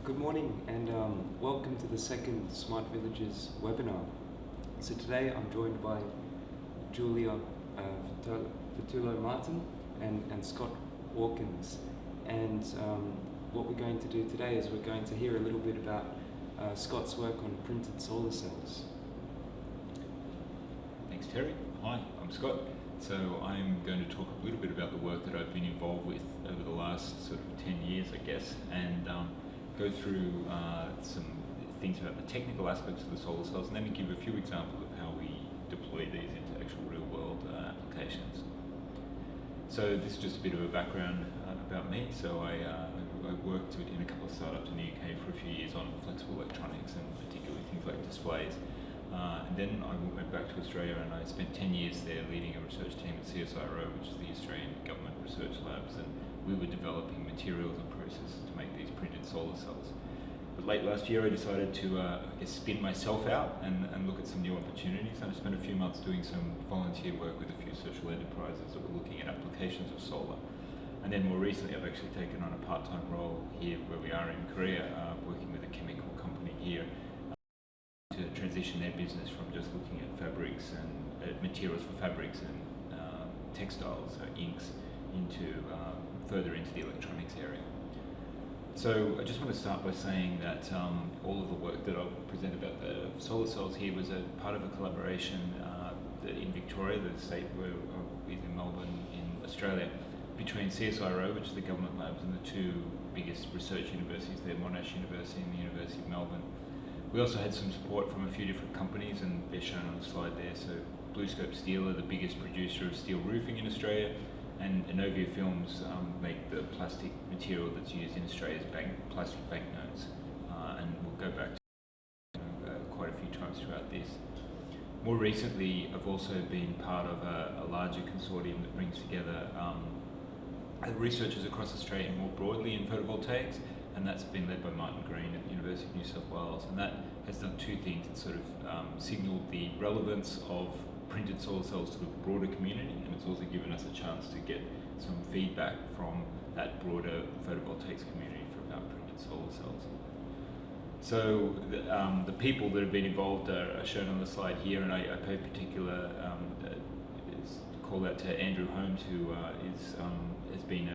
Good morning and welcome to the second Smart Villages webinar. So today I'm joined by Vitullo-Martin and Scott Watkins, and what we're going to do today is we're going to hear a little bit about Scott's work on printed solar cells. Thanks, Terry. Hi, I'm Scott. So I'm going to talk a little bit about the work that I've been involved with over the last sort of 10 years, I guess, and go through some things about the technical aspects of the solar cells, and then give a few examples of how we deploy these into actual real-world applications. So this is just a bit of a background about me. So I worked in a couple of startups in the UK for a few years on flexible electronics and particularly things like displays. And then I went back to Australia and I spent 10 years there leading a research team at CSIRO, which is the Australian Government Research Labs, and we were developing materials and processes to make these printed solar cells. But late last year I decided to spin myself out and look at some new opportunities, and I spent a few months doing some volunteer work with a few social enterprises that were looking at applications of solar. And then more recently I've actually taken on a part-time role here where we are in Korea, working with a chemical company here to transition their business from just looking at fabrics and materials for fabrics and textiles, so inks, into further into the electronics area. So I just want to start by saying that all of the work that I'll present about the solar cells here was a part of a collaboration in Victoria, the state where is in Melbourne in Australia, between CSIRO, which is the government labs, and the two biggest research universities there, Monash University and the University of Melbourne. We also had some support from a few different companies, and they're shown on the slide there. So BlueScope Steel are the biggest producer of steel roofing in Australia, and Inovia Films make the plastic material that's used in Australia's plastic banknotes, and we'll go back to quite a few times throughout this. More recently, I've also been part of a larger consortium that brings together researchers across Australia more broadly in photovoltaics, and that's been led by Martin Green at the University of New South Wales, and that has done two things. It sort of signalled the relevance of printed solar cells to the broader community, and it's also given us a chance to get some feedback from that broader photovoltaics community about printed solar cells. So the people that have been involved are shown on the slide here, and I pay particular call out to Andrew Holmes, who has been a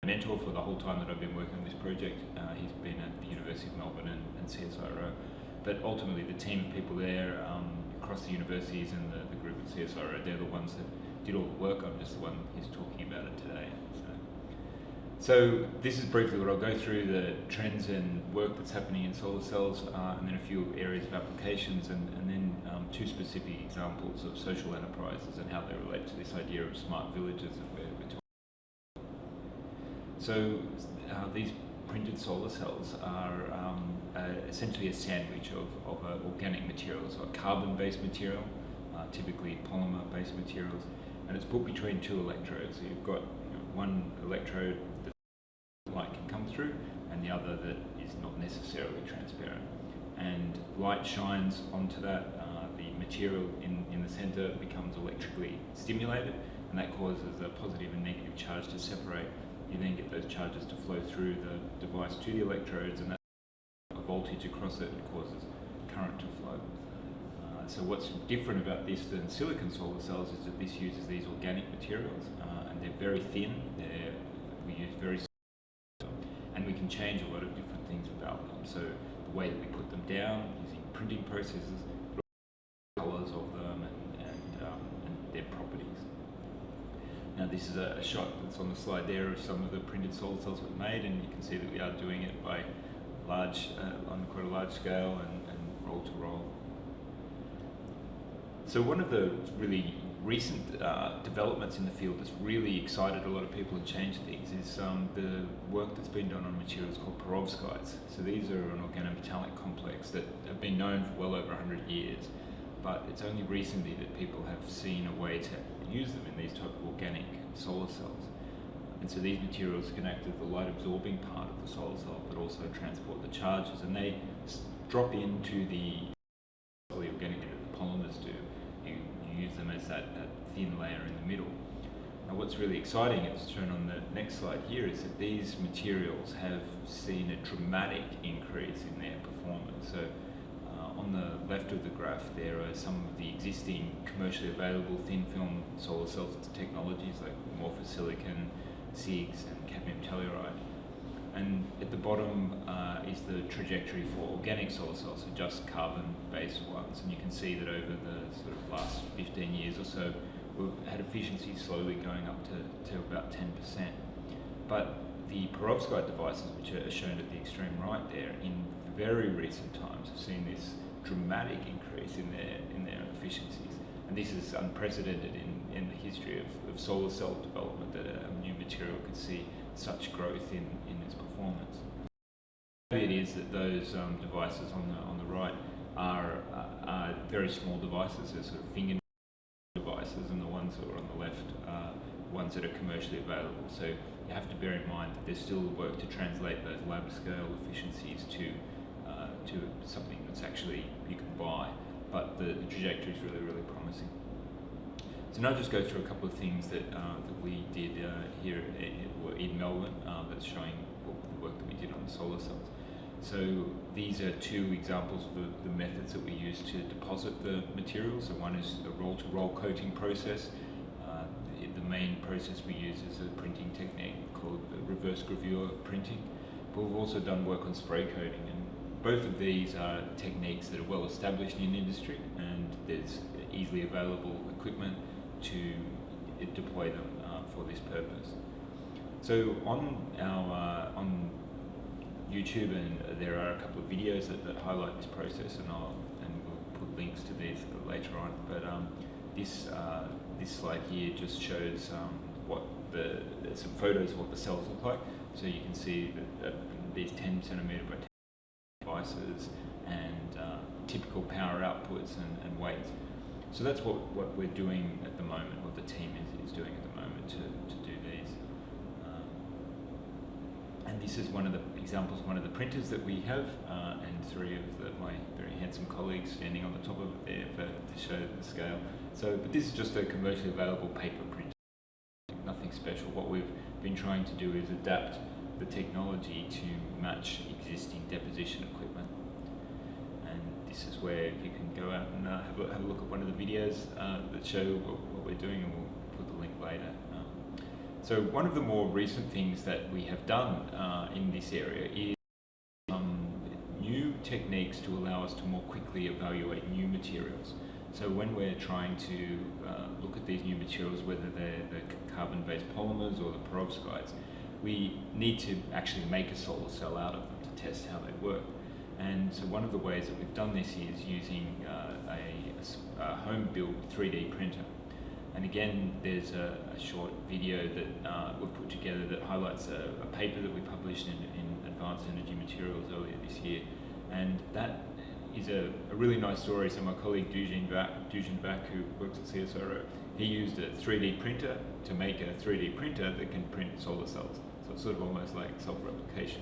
mentor for the whole time that I've been working on this project. He's been at the University of Melbourne and CSIRO, but ultimately the team of people there across the universities and the group at CSIRO, they're the ones that did all the work. I'm just the one who's talking about it today. So this is briefly what I'll go through, the trends and work that's happening in solar cells, and then a few areas of applications, and then two specific examples of social enterprises and how they relate to this idea of smart villages that we're talking about. So these printed solar cells are essentially a sandwich of organic materials, so a carbon-based material, typically polymer-based materials, and it's put between two electrodes. So you've got one electrode that light can come through, and the other that is not necessarily transparent. And light shines onto that. The material in the center becomes electrically stimulated, and that causes a positive and negative charge to separate. You then get those charges to flow through the device to the electrodes, and that voltage across it causes current to flow. So what's different about this than silicon solar cells is that this uses these organic materials, and they're very thin. We use very, and we can change a lot of different things about them. So the way that we put them down using printing processes, colors of them, and their properties. Now this is a shot that's on the slide there of some of the printed solar cells we've made, and you can see that we are doing it by on quite a large scale and roll to roll. So one of the really recent developments in the field that's really excited a lot of people and changed things is the work that's been done on materials called Perovskites. So these are an organometallic complex that have been known for well over 100 years, but it's only recently that people have seen a way to use them in these type of organic solar cells. And so these materials can act as the light absorbing part of the solar cell, but also transport the charges, and they drop into the organic that the polymers do. You use them as that thin layer in the middle. Now what's really exciting, it's shown on the next slide here, is that these materials have seen a dramatic increase in their performance. So on the left of the graph there are some of the existing commercially available thin film solar cell technologies like silicon, CIGS and cadmium telluride. And at the bottom is the trajectory for organic solar cells, so just carbon-based ones. And you can see that over the sort of last 15 years or so, we've had efficiency slowly going up to about 10%. But the Perovskite devices, which are shown at the extreme right there, in very recent times have seen this dramatic increase in their efficiencies. And this is unprecedented in the history of solar cell development, that a new material could see such growth in its performance. It is that those devices on the right are very small devices. They're sort of finger devices, and the ones that are on the left are ones that are commercially available. So you have to bear in mind that there's still work to translate those lab scale efficiencies to something that's actually you can buy, but the trajectory is really promising. So now I'll just go through a couple of things that we did here in Melbourne that's showing the work that we did on the solar cells. So these are two examples of the methods that we use to deposit the materials. So one is the roll-to-roll coating process. The main process we use is a printing technique called reverse gravure printing. But we've also done work on spray coating, and both of these are techniques that are well established in industry, and there's easily available equipment to deploy them for this purpose. So on our on YouTube, and there are a couple of videos that highlight this process, and we'll put links to these later on. But this slide here just shows there's some photos of what the cells look like. So you can see that these 10 centimetre by 10 devices and typical power outputs and weights. So that's what we're doing at the moment, what the team is doing at the moment to do these. And this is one of the examples, one of the printers that we have, and three of my very handsome colleagues standing on the top of it there to show the scale. So, but this is just a commercially available paper printer, nothing special. What we've been trying to do is adapt the technology to match existing deposition equipment. And this is where you can go out and have a look at one of the videos that show what we're doing, and we'll put the link later. So one of the more recent things that we have done in this area is new techniques to allow us to more quickly evaluate new materials. So when we're trying to look at these new materials, whether they're the carbon-based polymers or the perovskites, we need to actually make a solar cell out of them to test how they work. And so one of the ways that we've done this is using a home-built 3D printer. And again, there's a short video that we've put together that highlights a paper that we published in Advanced Energy Materials earlier this year. And that is a really nice story. So my colleague Dujan Vac, who works at CSIRO, he used a 3D printer to make a 3D printer that can print solar cells. So it's sort of almost like self-replication.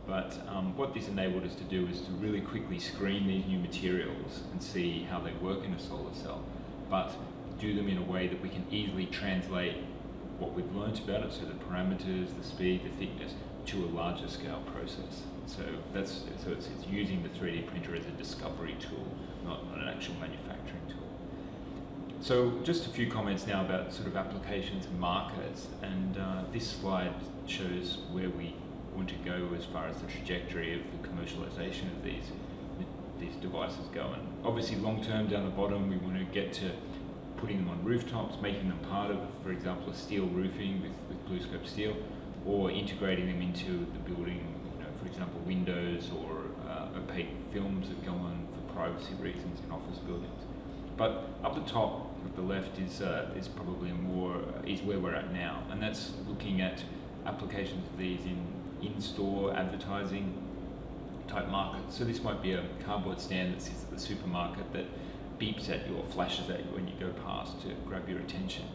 But what this enabled us to do is to really quickly screen these new materials and see how they work in a solar cell, but do them in a way that we can easily translate what we've learnt about it, so the parameters, the speed, the thickness, to a larger scale process. So it's using the 3D printer as a discovery tool, not an actual manufacturing tool. So just a few comments now about sort of applications and markets, and this slide shows where we want to go as far as the trajectory of the commercialization of these devices go. And obviously long term down the bottom, we want to get to putting them on rooftops, making them part of, for example, a steel roofing with BlueScope steel, or integrating them into the building, for example, windows or opaque films that go on for privacy reasons in office buildings. But up the top, at the left, is probably is where we're at now, and that's looking at applications of these in-store advertising type markets. So this might be a cardboard stand that sits at the supermarket that beeps at you or flashes at you when you go past to grab your attention.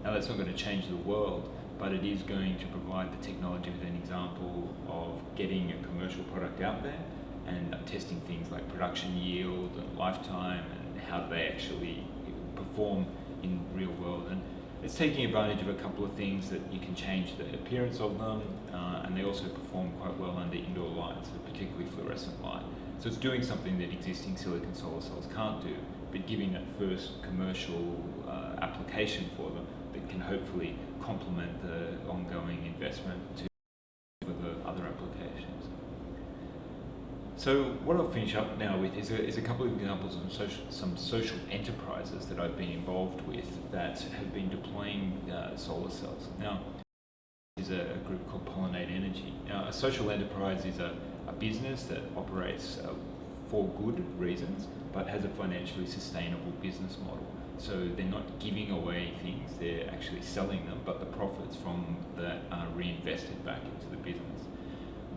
Now that's not going to change the world, but it is going to provide the technology with an example of getting a commercial product out there and testing things like production yield and lifetime and how they actually perform in real world. And it's taking advantage of a couple of things that you can change the appearance of them, and they also perform quite well under indoor lights, particularly fluorescent light. So it's doing something that existing silicon solar cells can't do, but giving that first commercial application for them that can hopefully complement the ongoing investment for the other applications. So what I'll finish up now with is a couple of examples of some social enterprises that I've been involved with that have been deploying solar cells. Now, is a group called Pollinate Energy. Now, a social enterprise is a business that operates for good reasons, but has a financially sustainable business model. So they're not giving away things, they're actually selling them, but the profits from that are reinvested back into the business.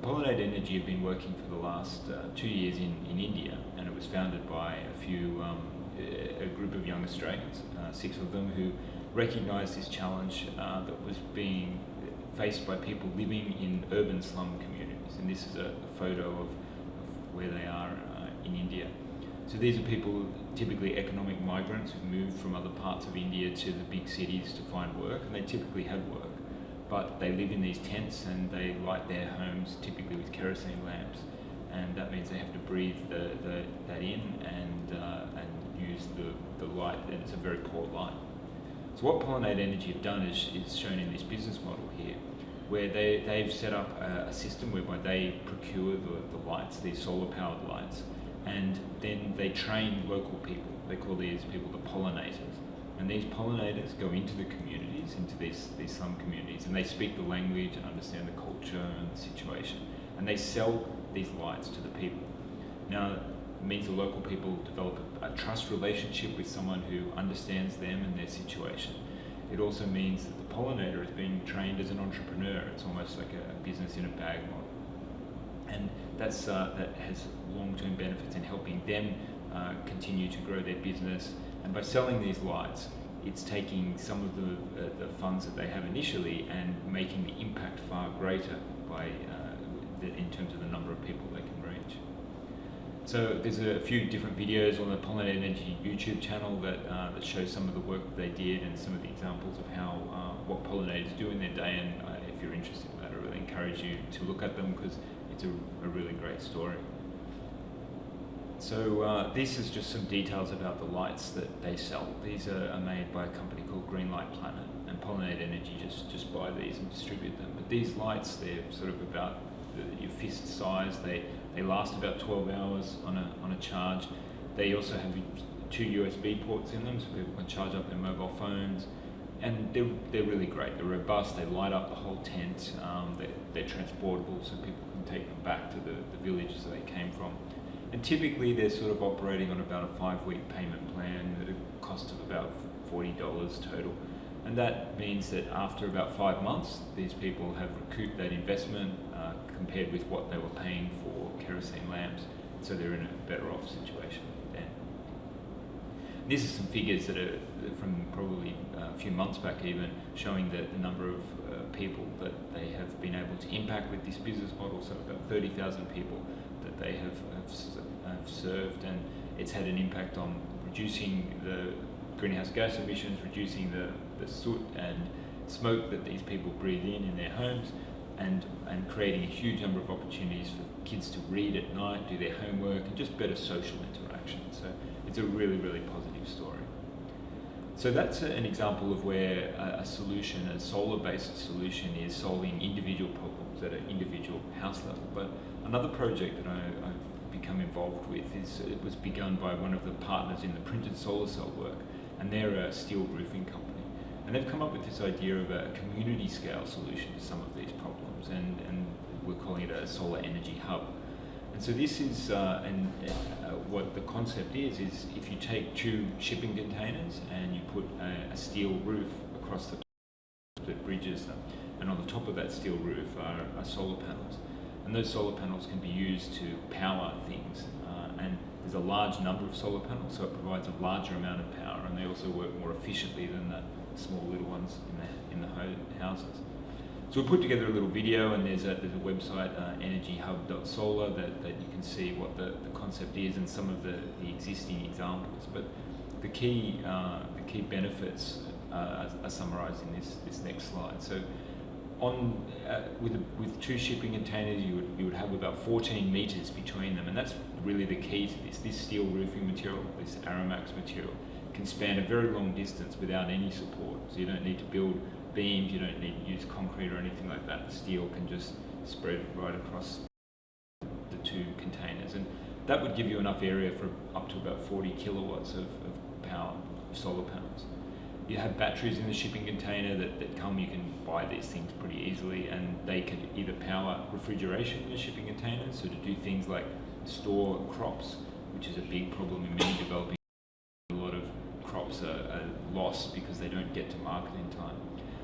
Pollinate Energy have been working for the last 2 years in India, and it was founded by a group of young Australians, 6 of them, who recognised this challenge that was being faced by people living in urban slum communities. And this is a photo of where they are in India. So these are people, typically economic migrants, who've moved from other parts of India to the big cities to find work, and they typically have work. But they live in these tents and they light their homes typically with kerosene lamps, and that means they have to breathe that in and use the light, and it's a very poor light. So what Pollinate Energy have done is shown in this business model here, where they've set up a system whereby they procure the lights, these solar powered lights, and then they train local people. They call these people the pollinators. And these pollinators go into the communities, into these slum communities, and they speak the language and understand the culture and the situation. And they sell these lights to the people. Now, it means the local people develop a trust relationship with someone who understands them and their situation. It also means that the pollinator is being trained as an entrepreneur. It's almost like a business in a bag model. And that has long-term benefits in helping them continue to grow their business. And by selling these lights, it's taking some of the funds that they have initially and making the impact far greater by in terms of the number of people they can reach. So there's a few different videos on the Pollinate Energy YouTube channel that show some of the work that they did and some of the examples of how what pollinators do in their day. And if you're interested in that, I really encourage you to look at them because it's a really great story. So this is just some details about the lights that they sell. These are made by a company called Greenlight Planet, and Pollinate Energy just buy these and distribute them. But these lights, they're sort of about your fist size. They last about 12 hours on a charge. They also have 2 USB ports in them, so people can charge up their mobile phones. And they're really great. They're robust. They light up the whole tent. They're transportable, so people can take them back to the villages that they came from. And typically they're sort of operating on about a 5-week payment plan at a cost of about $40 total. And that means that after about 5 months, these people have recouped that investment compared with what they were paying for kerosene lamps. So they're in a better off situation then. These are some figures that are from probably a few months back even, showing the number of people that they have been able to impact with this business model. So about 30,000 people that they have served, and it's had an impact on reducing the greenhouse gas emissions, reducing the soot and smoke that these people breathe in their homes, and creating a huge number of opportunities for kids to read at night, do their homework, and just better social interaction. So it's a really, really positive story. So that's an example of where a solution, a solar-based solution, is solving individual problems at an individual house level. But another project that I've become involved with it was begun by one of the partners in the printed solar cell work, and they're a steel roofing company. And they've come up with this idea of a community scale solution to some of these problems, and we're calling it a solar energy hub. And so this is, what the concept is if you take 2 shipping containers and you put a steel roof across the top that bridges them, and on the top of that steel roof are solar panels. And those solar panels can be used to power things. And there's a large number of solar panels, so it provides a larger amount of power, and they also work more efficiently than the small little ones in the houses. So we put together a little video, and there's a website, energyhub.solar, that you can see what the concept is and some of the existing examples. But the key benefits are summarised in this next slide. So, with two shipping containers, you would have about 14 metres between them, and that's really the key to this. This steel roofing material, this Aramax material, can span a very long distance without any support. So you don't need to build beams, you don't need to use concrete or anything like that. The steel can just spread right across the two containers, and that would give you enough area for up to about 40 kilowatts of power, solar panels. You have batteries in the shipping container that come, you can buy these things pretty easily, and they can either power refrigeration in the shipping container, so to do things like store crops, which is a big problem in many developing. A lot of crops are lost because they don't get to market in time.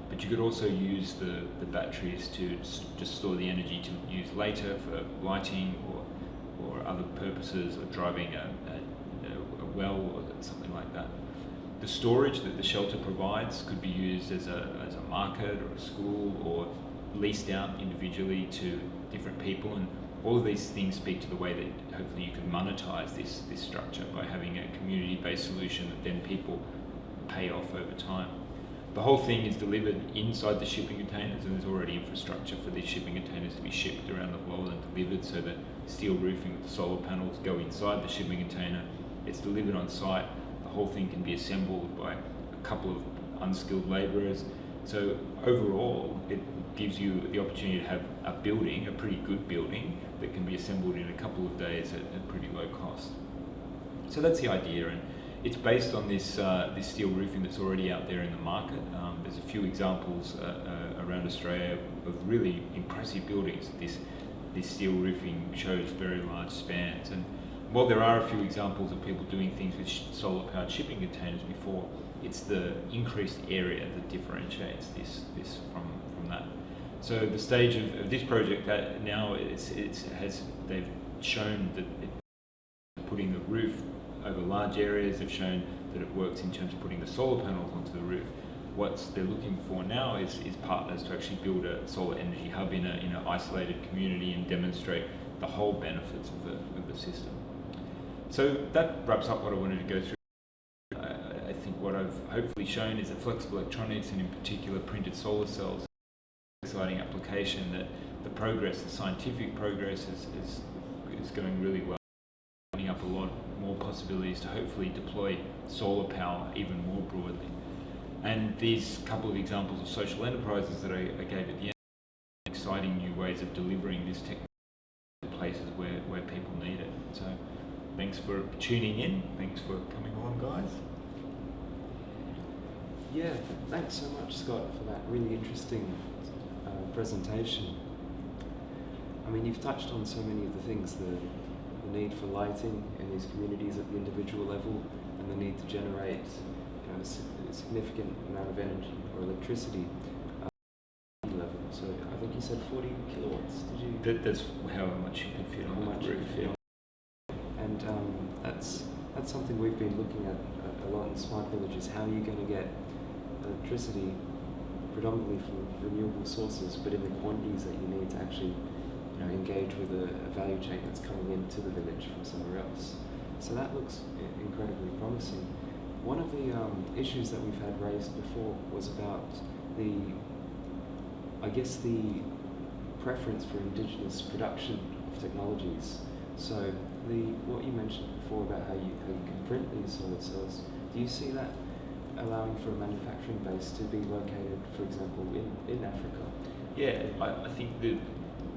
But you could also use the batteries to just store the energy to use later for lighting or other purposes, or driving a well or something like that. The storage that the shelter provides could be used as a market or a school, or leased out individually to different people, and all of these things speak to the way that hopefully you can monetize this structure by having a community-based solution that then people pay off over time. The whole thing is delivered inside the shipping containers, and there's already infrastructure for these shipping containers to be shipped around the world and delivered, so that steel roofing with the solar panels go inside the shipping container. It's delivered on site. The whole thing can be assembled by a couple of unskilled labourers. So overall, it gives you the opportunity to have a building, a pretty good building, that can be assembled in a couple of days at pretty low cost. So that's the idea, and it's based on this steel roofing that's already out there in the market. There's a few examples around Australia of really impressive buildings. This steel roofing shows very large spans, and while there are a few examples of people doing things with solar-powered shipping containers before, it's the increased area that differentiates this from that. So the stage of this project now they've shown that putting the roof over large areas. They've shown that it works in terms of putting the solar panels onto the roof. What they're looking for now is partners to actually build a solar energy hub in an isolated community and demonstrate the whole benefits of the system. So that wraps up what I wanted to go through. I think what I've hopefully shown is that flexible electronics, and in particular printed solar cells, is an exciting application, that the scientific progress is going really well, opening up a lot more possibilities to hopefully deploy solar power even more broadly. And these couple of examples of social enterprises that I gave at the end, exciting new ways of delivering this technology to places where people need it. So thanks for tuning in. Thanks for coming along, guys. Yeah, thanks so much, Scott, for that really interesting presentation. I mean, you've touched on so many of the things, the need for lighting in these communities at the individual level, and the need to generate a significant amount of energy or electricity level. So I think you said 40 kilowatts, did you? That's how much you could fit on the roof. And that's something we've been looking at a lot in smart villages. How are you going to get electricity predominantly from renewable sources, but in the quantities that you need to actually engage with a value chain that's coming into the village from somewhere else? So that looks incredibly promising. One of the issues that we've had raised before was about the preference for indigenous production of technologies. So what you mentioned before about how you can print these solar cells, do you see that allowing for a manufacturing base to be located, for example, in Africa? Yeah, I think that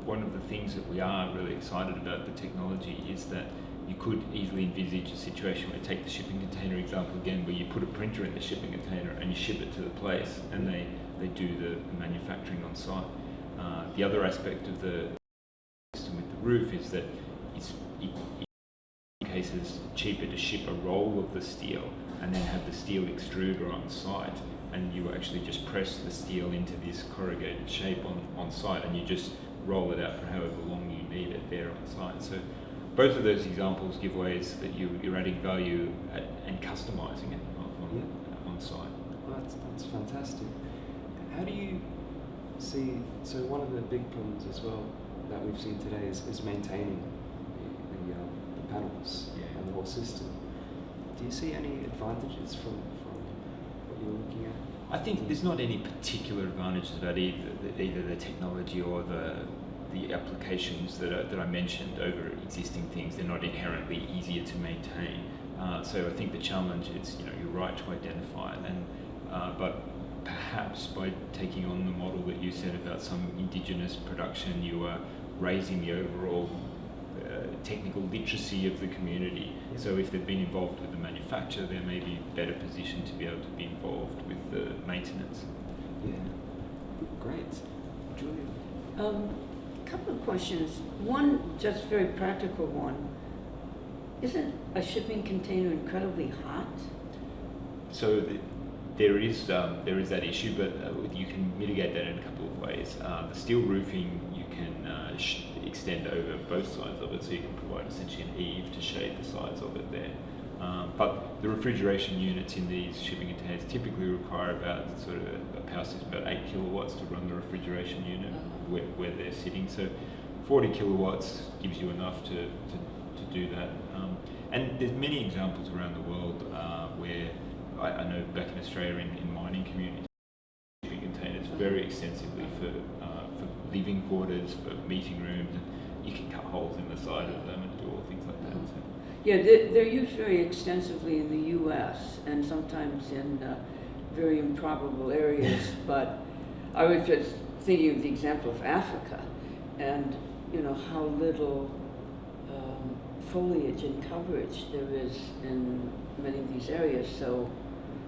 one of the things that we are really excited about the technology is that you could easily envisage a situation where, take the shipping container example again, where you put a printer in the shipping container and you ship it to the place, and they do the manufacturing on site. The other aspect of the system with the roof is that it's in cases cheaper to ship a roll of the steel and then have the steel extruder on site, and you actually just press the steel into this corrugated shape on site, and you just roll it out for however long you need it there on site. So both of those examples give ways that you're adding value and customizing it on site. Well, that's fantastic. How do you see, so one of the big problems as well that we've seen today is maintaining the panels and the whole system. Do you see any advantages from what you're looking at? I think there's not any particular advantages about either the technology or the applications that I mentioned over existing things. They're not inherently easier to maintain. So I think the challenge is, you're right to identify them, but perhaps by taking on the model that you said about some indigenous production, you are raising the overall technical literacy of the community. Yeah. So if they've been involved with the manufacture, they may be better positioned to be able to be involved with the maintenance. Yeah, great. Julia? Couple of questions. One, just very practical one. Isn't a shipping container incredibly hot? So there is that issue, but you can mitigate that in a couple of ways. The steel roofing you can extend over both sides of it, so you can provide essentially an eave to shade the sides of it there. But the refrigeration units in these shipping containers typically require about sort of a power system about 8 kilowatts to run the refrigeration unit where they're sitting. So 40 kilowatts gives you enough to do that. And there's many examples around the world where I know back in Australia in mining communities, shipping containers very extensively for living quarters, for meeting rooms. You can cut holes in the side of them and do all things like that. So. Yeah, they're used very extensively in the U.S. and sometimes in very improbable areas. But I was just thinking of the example of Africa, and how little foliage and coverage there is in many of these areas. So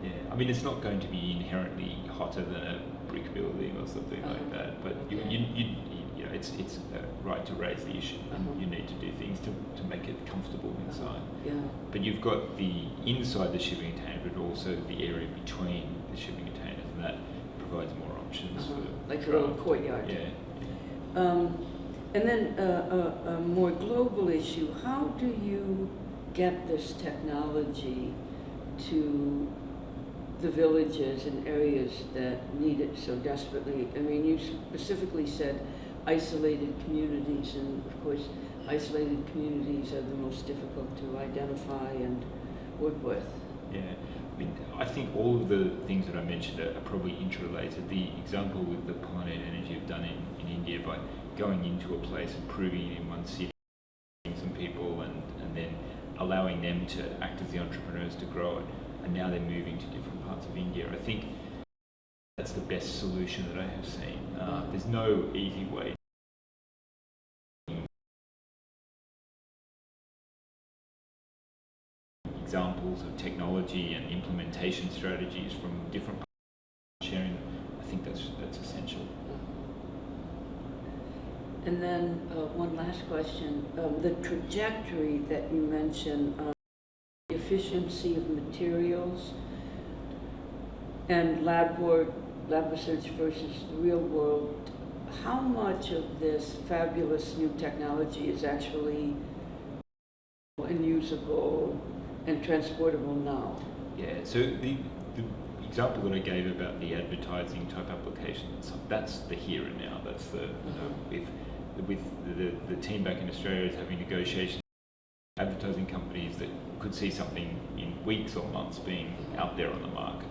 yeah, I mean, it's not going to be inherently hotter than a brick building or something like that, but it's right to raise the issue. You need to do things to make it comfortable inside. Yeah. But you've got the inside the shipping container, but also the area between the shipping containers, and that provides more options for like a little courtyard. Yeah. And then a more global issue, how do you get this technology to the villages and areas that need it so desperately? I mean, you specifically said isolated communities, and of course, isolated communities are the most difficult to identify and work with. Yeah, I mean, I think all of the things that I mentioned are probably interrelated. The example with the Pollinate Energy have done in India by going into a place and proving it in one city, some people, and then allowing them to act as the entrepreneurs to grow it. And now they're moving to different parts of India. I think that's the best solution that I have seen. There's no easy way. Examples of technology and implementation strategies from different parts of sharing. I think that's essential. And then one last question. The trajectory that you mentioned, efficiency of materials and lab research versus the real world, how much of this fabulous new technology is actually usable and transportable now? Yeah, so the example that I gave about the advertising type application, that's the here and now. That's the, with the team back in Australia is having negotiations with advertising companies that could see something in weeks or months being out there on the market.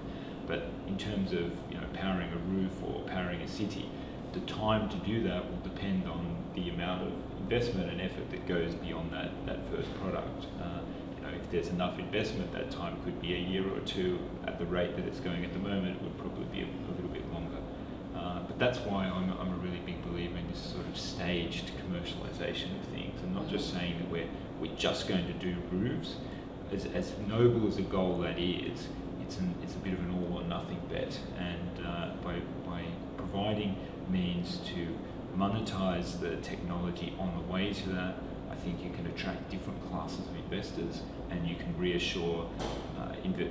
But in terms of powering a roof or powering a city, the time to do that will depend on the amount of investment and effort that goes beyond that first product. If there's enough investment, that time could be a year or two. At the rate that it's going at the moment, it would probably be a little bit longer. But that's why I'm a really big believer in this sort of staged commercialization of things, and not just saying that we're just going to do roofs. As noble as a goal that is, it's a bit of an all or nothing bet. And by providing means to monetize the technology on the way to that, I think you can attract different classes of investors, and you can reassure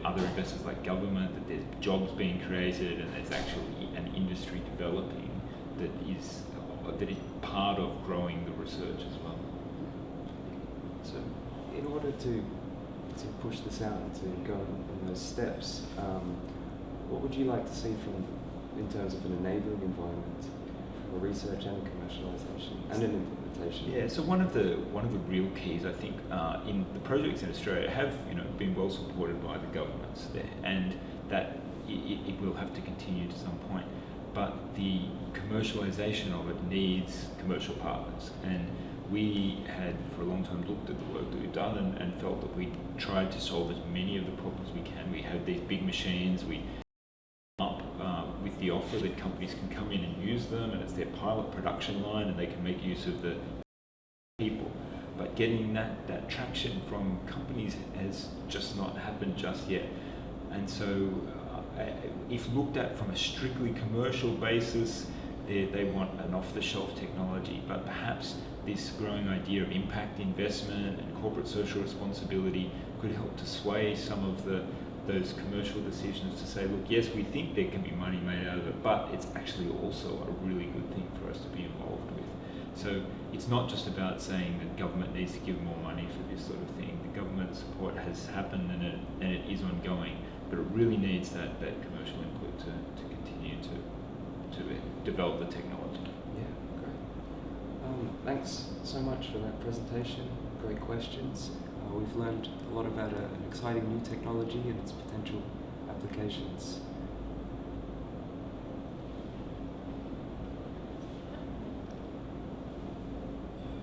other investors like government that there's jobs being created and there's actually an industry developing that is part of growing the research as well. So, in order to push this out and to go on those steps, what would you like to see in terms of an enabling environment for research and commercialization and an implementation? Yeah, so one of the real keys, I think, in the projects in Australia have been well supported by the governments there, and that it will have to continue to some point. But the commercialization of it needs commercial partners. And we had for a long time looked at the work that we've done and felt that we tried to solve as many of the problems we can. We had these big machines, we up with the offer that companies can come in and use them, and it's their pilot production line and they can make use of the people. But getting that traction from companies has just not happened just yet. And so if looked at from a strictly commercial basis, they want an off-the-shelf technology, but perhaps this growing idea of impact investment and corporate social responsibility could help to sway some of those commercial decisions to say, look, yes, we think there can be money made out of it, but it's actually also a really good thing for us to be involved with. So it's not just about saying that government needs to give more money for this sort of thing. The government support has happened and it is ongoing, but it really needs that commercial input to continue to develop the technology. Yeah, great. Thanks so much for that presentation. Great questions. We've learned a lot about an exciting new technology and its potential applications.